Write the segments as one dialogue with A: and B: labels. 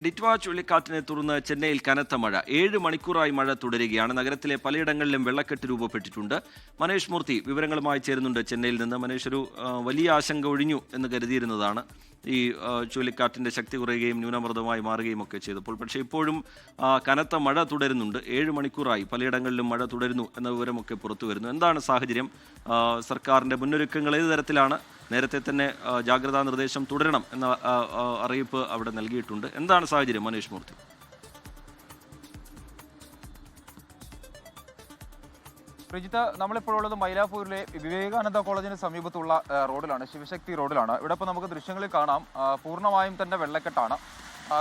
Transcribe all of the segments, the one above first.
A: ഡിറ്റ്വ ചുഴലിക്കാറ്റിനെ തുടർന്ന് ചെന്നൈയിൽ കനത്ത മഴ 7 മണിക്കൂറായി മഴ തുടരുകയാണ്. നഗരത്തിലെ പലയിടങ്ങളിലും വെള്ളക്കെട്ട് രൂപപ്പെട്ടിട്ടുണ്ട്. മനേഷ് മൂർത്തി വിവരങ്ങളുമായി ചേരുന്നുണ്ട് ചെന്നൈയിൽ നിന്ന്. മനേഷ്, ഒരു വലിയ ആശങ്ക ഒഴിഞ്ഞു എന്ന് കരുതിയിരുന്നതാണ് ഈ ചുഴലിക്കാറ്റിന്റെ ശക്തി കുറയുകയും ന്യൂനമർദ്ദമായി മാറുകയും ഒക്കെ ചെയ്തപ്പോൾ. പക്ഷേ ഇപ്പോഴും കനത്ത മഴ തുടരുന്നുണ്ട്. 7 മണിക്കൂറായി പലയിടങ്ങളിലും മഴ തുടരുന്നു എന്ന വിവരമൊക്കെ പുറത്തു വരുന്നു. എന്താണ് സാഹചര്യം? സർക്കാരിന്റെ മുന്നൊരുക്കങ്ങൾ ഏത് തരത്തിലാണ്? നേരത്തെ തന്നെ ജാഗ്രതാ നിർദ്ദേശം തുടരണം എന്ന അറിയിപ്പ് അവിടെ നൽകിയിട്ടുണ്ട്. എന്താണ് സാഹചര്യം, മനേഷ് മൂർത്തി?
B: പ്രജിത്ത്, നമ്മളിപ്പോഴുള്ളത് മൈലാപ്പൂരിലെ വിവേകാനന്ദ കോളേജിന് സമീപത്തുള്ള റോഡിലാണ്, ശിവശക്തി റോഡിലാണ്. ഇവിടെ ഇപ്പോൾ നമുക്ക് ദൃശ്യങ്ങളിൽ കാണാം, പൂർണ്ണമായും തന്നെ വെള്ളക്കെട്ടാണ്.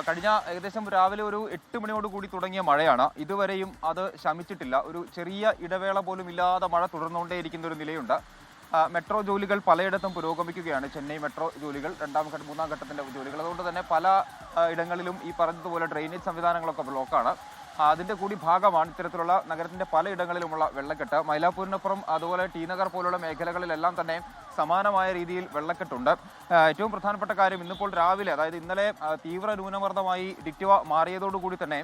B: കഴിഞ്ഞ ഏകദേശം രാവിലെ ഒരു 8 മണിയോട് കൂടി തുടങ്ങിയ മഴയാണ്. ഇതുവരെയും അത് ശമിച്ചിട്ടില്ല. ഒരു ചെറിയ ഇടവേള പോലും ഇല്ലാതെ മഴ തുടർന്നുകൊണ്ടേയിരിക്കുന്ന ഒരു നിലയുണ്ട്. മെട്രോ ജോലികൾ പലയിടത്തും പുരോഗമിക്കുകയാണ്. ചെന്നൈ മെട്രോ ജോലികൾ, മൂന്നാം ഘട്ടത്തിൻ്റെ ജോലികൾ. അതുകൊണ്ട് തന്നെ പല ഇടങ്ങളിലും ഈ പറഞ്ഞതുപോലെ ഡ്രെയിനേജ് സംവിധാനങ്ങളൊക്കെ ബ്ലോക്കാണ്. അതിൻ്റെ കൂടി ഭാഗമാണ് ഇത്തരത്തിലുള്ള നഗരത്തിൻ്റെ പലയിടങ്ങളിലുമുള്ള വെള്ളക്കെട്ട്. മൈലാപ്പൂരിനപ്പുറം അതുപോലെ ടി നഗർ പോലുള്ള മേഖലകളിലെല്ലാം തന്നെ സമാനമായ രീതിയിൽ വെള്ളക്കെട്ടുണ്ട്. ഏറ്റവും പ്രധാനപ്പെട്ട കാര്യം, ഇന്നിപ്പോൾ രാവിലെ, അതായത് ഇന്നലെ തീവ്ര ന്യൂനമർദ്ദമായി ഡിറ്റ്വ മാറിയതോടുകൂടി തന്നെ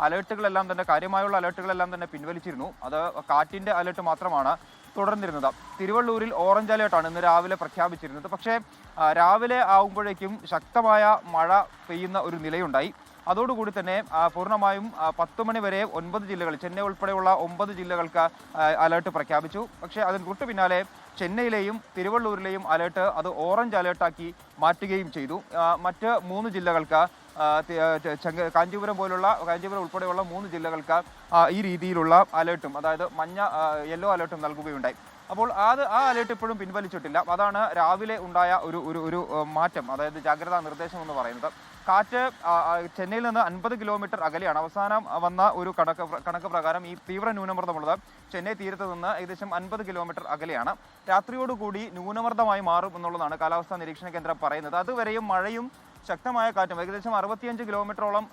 B: അലേർട്ടുകളെല്ലാം തന്നെ, കാര്യമായുള്ള അലേർട്ടുകളെല്ലാം തന്നെ പിൻവലിച്ചിരുന്നു. അത് കാറ്റിൻ്റെ അലേർട്ട് മാത്രമാണ് തുടർന്നിരുന്നത്. തിരുവള്ളൂരിൽ ഓറഞ്ച് അലേർട്ടാണ് ഇന്ന് രാവിലെ പ്രഖ്യാപിച്ചിരുന്നത്. പക്ഷേ രാവിലെ ആകുമ്പോഴേക്കും ശക്തമായ മഴ പെയ്യുന്ന ഒരു നിലയുണ്ടായി. അതോടുകൂടി തന്നെ പൂർണ്ണമായും 10 മണി വരെ 9 ജില്ലകൾ, ചെന്നൈ ഉൾപ്പെടെയുള്ള 9 ജില്ലകൾക്ക് അലേർട്ട് പ്രഖ്യാപിച്ചു. പക്ഷേ അതിന് തൊട്ടു പിന്നാലെ ചെന്നൈയിലെയും തിരുവള്ളൂരിലെയും അലേർട്ട് അത് ഓറഞ്ച് അലേർട്ടാക്കി മാറ്റുകയും ചെയ്തു. മറ്റ് 3 ജില്ലകൾക്ക്, കാഞ്ചീപുരം ഉൾപ്പെടെയുള്ള 3 ജില്ലകൾക്ക് ഈ രീതിയിലുള്ള അലേർട്ടും, അതായത് യെല്ലോ അലേർട്ടും നൽകുകയുണ്ടായി. അപ്പോൾ ആ അലേർട്ട് ഇപ്പോഴും പിൻവലിച്ചിട്ടില്ല. അതാണ് രാവിലെ ഉണ്ടായ ഒരു മാറ്റം, അതായത് ജാഗ്രതാ നിർദ്ദേശം എന്ന് പറയുന്നത്. കാറ്റ് ചെന്നൈയിൽ നിന്ന് 50 കിലോമീറ്റർ അകലെയാണ്. അവസാനം വന്ന ഒരു കണക്ക് പ്രകാരം ഈ തീവ്ര ന്യൂനമർദ്ദമുള്ളത് ചെന്നൈ തീരത്ത് നിന്ന് ഏകദേശം 50 കിലോമീറ്റർ അകലെയാണ്. രാത്രിയോടുകൂടി ന്യൂനമർദ്ദമായി മാറും എന്നുള്ളതാണ് കാലാവസ്ഥാ നിരീക്ഷണ കേന്ദ്രം പറയുന്നത്. അതുവരെയും മഴയും ശക്തമായ കാറ്റും, ഏകദേശം 65 കിലോമീറ്ററോളം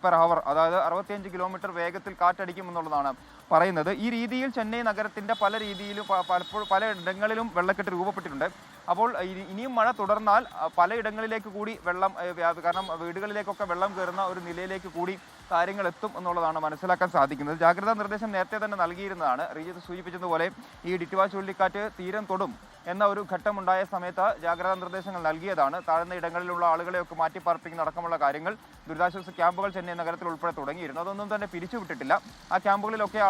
B: പെർ ഹവർ, അതായത് 65 കിലോമീറ്റർ വേഗത്തിൽ കാറ്റടിക്കും എന്നുള്ളതാണ് പറയുന്നത്. ഈ രീതിയിൽ ചെന്നൈ നഗരത്തിൻ്റെ പല രീതിയിലും പലയിടങ്ങളിലും വെള്ളക്കെട്ട് രൂപപ്പെട്ടിട്ടുണ്ട്. അപ്പോൾ ഇനിയും മഴ തുടർന്നാൽ പലയിടങ്ങളിലേക്ക് കൂടി വെള്ളം, കാരണം വീടുകളിലേക്കൊക്കെ വെള്ളം കയറുന്ന ഒരു നിലയിലേക്ക് കൂടി കാര്യങ്ങൾ എത്തും എന്നുള്ളതാണ് മനസ്സിലാക്കാൻ സാധിക്കുന്നത്. ജാഗ്രതാ നിർദ്ദേശം നേരത്തെ തന്നെ നൽകിയിരുന്നതാണ്. റീജിത്ത് സൂചിപ്പിച്ചതുപോലെ ഈ ഡിറ്റ്വ ചുഴലിക്കാറ്റ് തീരം തൊടും എന്ന ഒരു ഘട്ടമുണ്ടായ സമയത്ത് ജാഗ്രതാ നിർദ്ദേശങ്ങൾ നൽകിയതാണ്. താഴ്ന്ന ഇടങ്ങളിലുള്ള ആളുകളെയൊക്കെ മാറ്റിപ്പാർപ്പിക്കുന്ന അടക്കമുള്ള കാര്യങ്ങൾ, ദുരിതാശ്വാസ ക്യാമ്പുകൾ ചെന്നൈ നഗരത്തിൽ ഉൾപ്പെടെ തുടങ്ങിയിരുന്നു. അതൊന്നും തന്നെ പിരിച്ചുവിട്ടിട്ടില്ല. ആ ക്യാമ്പുകളിലൊക്കെ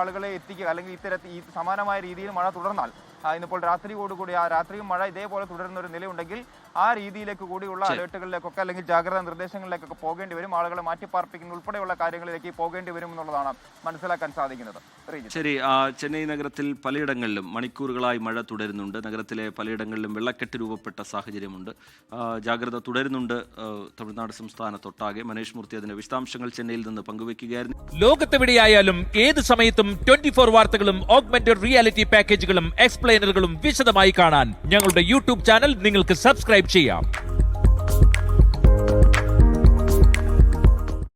B: ആളുകളെ എത്തിക്കുക, അല്ലെങ്കിൽ ഈ സമാനമായ രീതിയിൽ മഴ തുടർന്നാൽ, ഇന്നിപ്പോൾ രാത്രിയോടുകൂടി രാത്രിയും മഴ ഇതേപോലെ തുടരുന്ന ഒരു നിലയുണ്ടെങ്കിൽ ആ രീതിയിലേക്ക് കൂടിയുള്ള അലേർട്ടുകളിലേക്കൊക്കെ, അല്ലെങ്കിൽ ജാഗ്രതാ നിർദ്ദേശങ്ങളിലേക്കൊക്കെ പോകേണ്ടി വരും. ആളുകളെ മാറ്റിപ്പാർപ്പിക്കുന്ന ഉൾപ്പെടെയുള്ള കാര്യങ്ങളിലേക്ക് പോകേണ്ടി വരും എന്നുള്ളതാണ് മനസ്സിലാക്കാൻ സാധിക്കുന്നത്.
A: ശരി, ചെന്നൈ നഗരത്തിൽ പലയിടങ്ങളിലും മണിക്കൂറുകളായി മഴ തുടരുന്നുണ്ട്. നഗരത്തിലെ പലയിടങ്ങളിലും വെള്ളക്കെട്ട് രൂപപ്പെട്ട സാഹചര്യമുണ്ട്. ജാഗ്രത തുടരുന്നുണ്ട് തമിഴ്നാട് സംസ്ഥാനത്തൊട്ടാകെ. മനേഷ് മൂർത്തി അതിന്റെ വിശദാംശങ്ങൾ ചെന്നൈയിൽ നിന്ന് പങ്കുവയ്ക്കുകയായിരുന്നു.
C: ലോകത്തെവിടെയായാലും ഏത് സമയത്തും 24 വാർത്തകളും ഓഗ്മെന്റഡ് റിയാലിറ്റി പാക്കേജുകളും എക്സ്പ്ലെയിനറുകളും വിശദമായി കാണാൻ ഞങ്ങളുടെ യൂട്യൂബ് ചാനൽ നിങ്ങൾക്ക് സബ്സ്ക്രൈബ് ചെയ്യാം.